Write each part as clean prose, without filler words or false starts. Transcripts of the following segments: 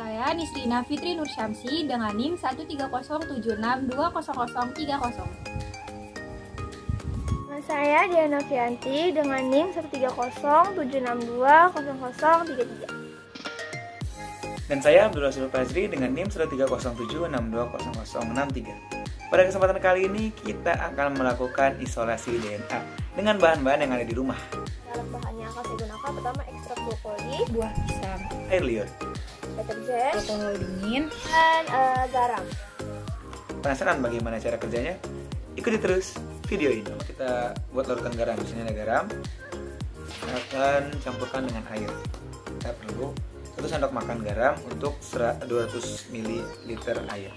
Saya Nisrina Fitri Nursyamsi dengan NIM 13076200030. Saya Diana Fianti dengan NIM 13076200033. Dan saya Abdul Rasul Fazri dengan NIM 13076200063. Pada kesempatan kali ini kita akan melakukan isolasi DNA dengan bahan-bahan yang ada di rumah. Dalam bahannya akan saya gunakan pertama ekstrak brokoli, Buah pisang, Air liur. deterjen, alkohol dingin, dan garam. Penasaran bagaimana cara kerjanya? Ikuti terus video ini. Kita buat larutan garam. Di sini ada garam. Kita akan campurkan dengan air. Kita perlu 1 sendok makan garam untuk 200 ml air.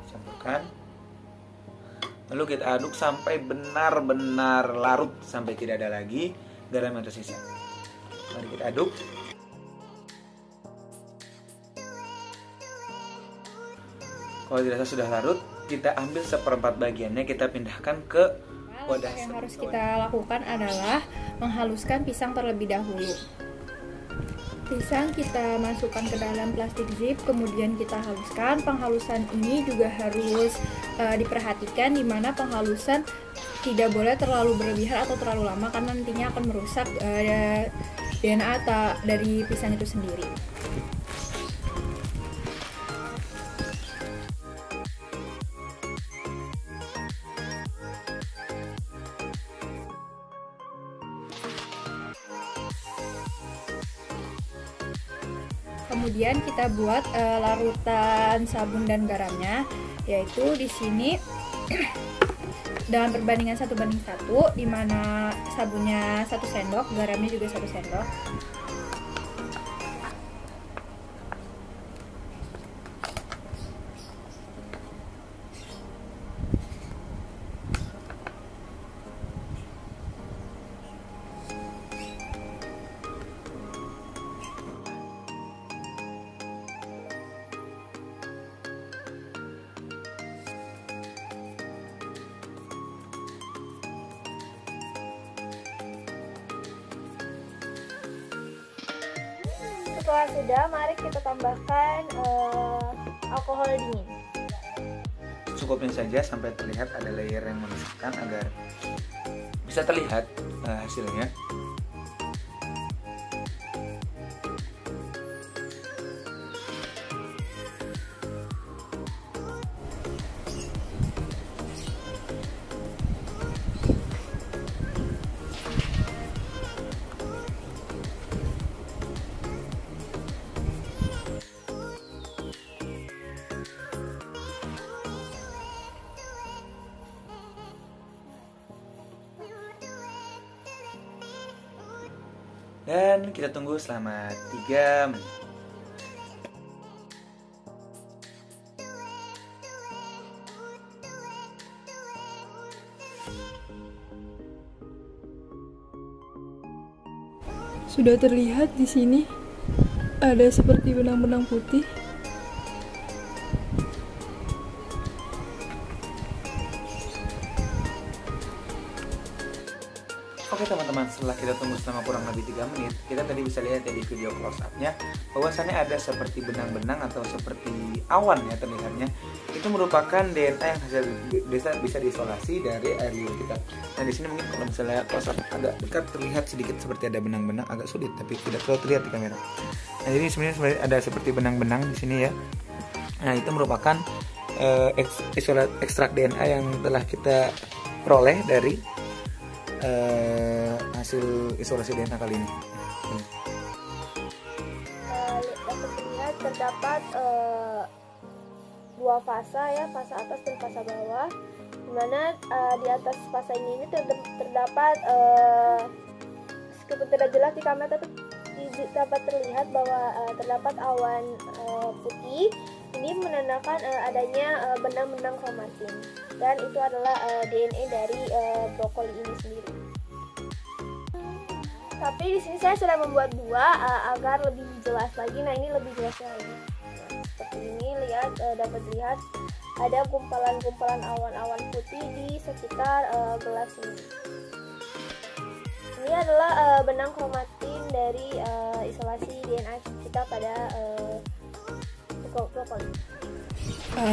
Campurkan. Lalu kita aduk sampai benar-benar larut, sampai tidak ada lagi garam yang tersisa. Mari kita aduk. Kalau dirasa sudah larut, kita ambil 1/4 bagiannya, kita pindahkan ke wadah. Yang harus kita lakukan adalah menghaluskan pisang terlebih dahulu. Pisang kita masukkan ke dalam plastik zip, kemudian kita haluskan. Penghalusan ini juga harus diperhatikan, di mana penghalusan tidak boleh terlalu berlebihan atau terlalu lama karena nantinya akan merusak DNA dari pisang itu sendiri. Kemudian kita buat larutan sabun dan garamnya, yaitu di sini dalam perbandingan 1:1, di mana sabunnya 1 sendok, garamnya juga 1 sendok. Setelah sudah, mari kita tambahkan alkohol dingin. Cukupnya saja sampai terlihat ada layer yang memisahkan agar bisa terlihat hasilnya. Dan kita tunggu selama 3 menit. Sudah terlihat di sini ada seperti benang-benang putih. Oke teman-teman, setelah kita tunggu selama kurang lebih 3 menit, kita tadi bisa lihat ya di video close up-nya bahwasannya ada seperti benang-benang atau seperti awan ya terlihatnya. Itu merupakan DNA yang hasil bisa diisolasi dari air liur kita. Nah di sini mungkin kalau misalnya close up agak dekat terlihat sedikit seperti ada benang-benang, agak sulit tapi tidak terlalu terlihat di kamera. Nah ini sebenarnya ada seperti benang-benang di sini ya. Nah itu merupakan ekstrak DNA yang telah kita peroleh dari hasil isolasi DNA kali ini. Dapat terlihat terdapat 2 fasa ya, fasa atas dan fasa bawah. Dimana di atas fasa ini terdapat meskipun tidak jelas di kamera tapi dapat terlihat bahwa terdapat awan putih. Ini menandakan adanya benang-benang kromatin, dan itu adalah DNA dari brokoli ini sendiri. Tapi di sini saya sudah membuat 2 agar lebih jelas lagi. Nah ini lebih jelas lagi. Nah, seperti ini dapat lihat ada gumpalan-gumpalan awan-awan putih di sekitar gelas ini. Ini adalah benang kromatin dari isolasi DNA kita pada brokoli.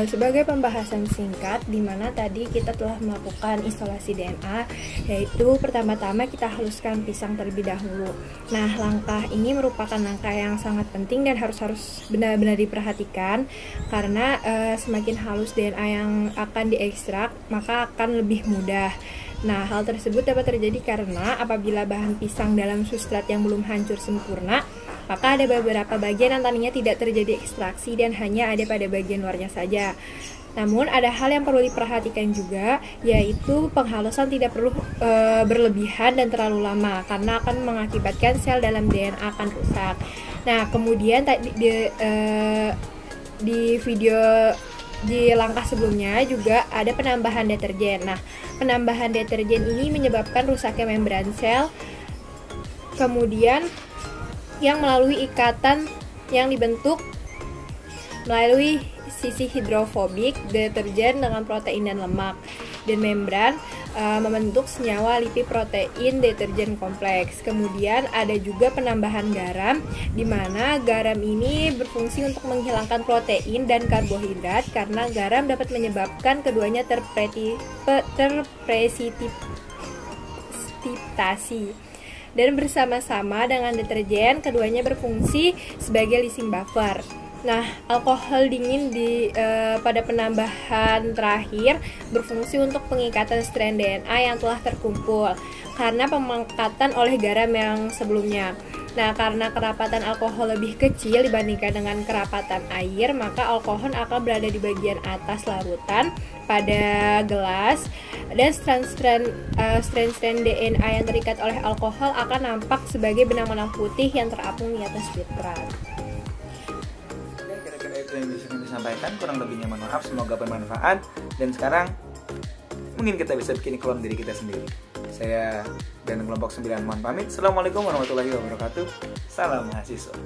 Sebagai pembahasan singkat, di mana tadi kita telah melakukan isolasi DNA, yaitu pertama-tama kita haluskan pisang terlebih dahulu. Nah, langkah ini merupakan langkah yang sangat penting dan harus benar-benar diperhatikan, karena semakin halus DNA yang akan diekstrak, maka akan lebih mudah. Nah, hal tersebut dapat terjadi karena apabila bahan pisang dalam substrat yang belum hancur sempurna, maka ada beberapa bagian yang tadinya tidak terjadi ekstraksi dan hanya ada pada bagian luarnya saja. Namun, ada hal yang perlu diperhatikan juga, yaitu penghalusan tidak perlu berlebihan dan terlalu lama, karena akan mengakibatkan sel dalam DNA akan rusak. Nah, kemudian di video di langkah sebelumnya juga ada penambahan deterjen. Nah, penambahan deterjen ini menyebabkan rusaknya membran sel, kemudian yang melalui ikatan yang dibentuk melalui sisi hidrofobik deterjen dengan protein dan lemak, dan membran membentuk senyawa lipiprotein deterjen kompleks. Kemudian ada juga penambahan garam, di mana garam ini berfungsi untuk menghilangkan protein dan karbohidrat, karena garam dapat menyebabkan keduanya terpresitipitasi. Dan bersama-sama dengan deterjen, keduanya berfungsi sebagai leaching buffer. Nah, alkohol dingin pada penambahan terakhir berfungsi untuk pengikatan strand DNA yang telah terkumpul karena pemangkatan oleh garam yang sebelumnya. Nah, karena kerapatan alkohol lebih kecil dibandingkan dengan kerapatan air, maka alkohol akan berada di bagian atas larutan pada gelas, dan strand DNA yang terikat oleh alkohol akan nampak sebagai benang-benang putih yang terapung di atas filtran. Itu yang bisa kami sampaikan, kurang lebihnya mohon maaf, semoga bermanfaat. Dan sekarang mungkin kita bisa bikin klon diri kita sendiri. Saya dan kelompok 9 mohon pamit. Assalamualaikum warahmatullahi wabarakatuh. Salam mahasiswa.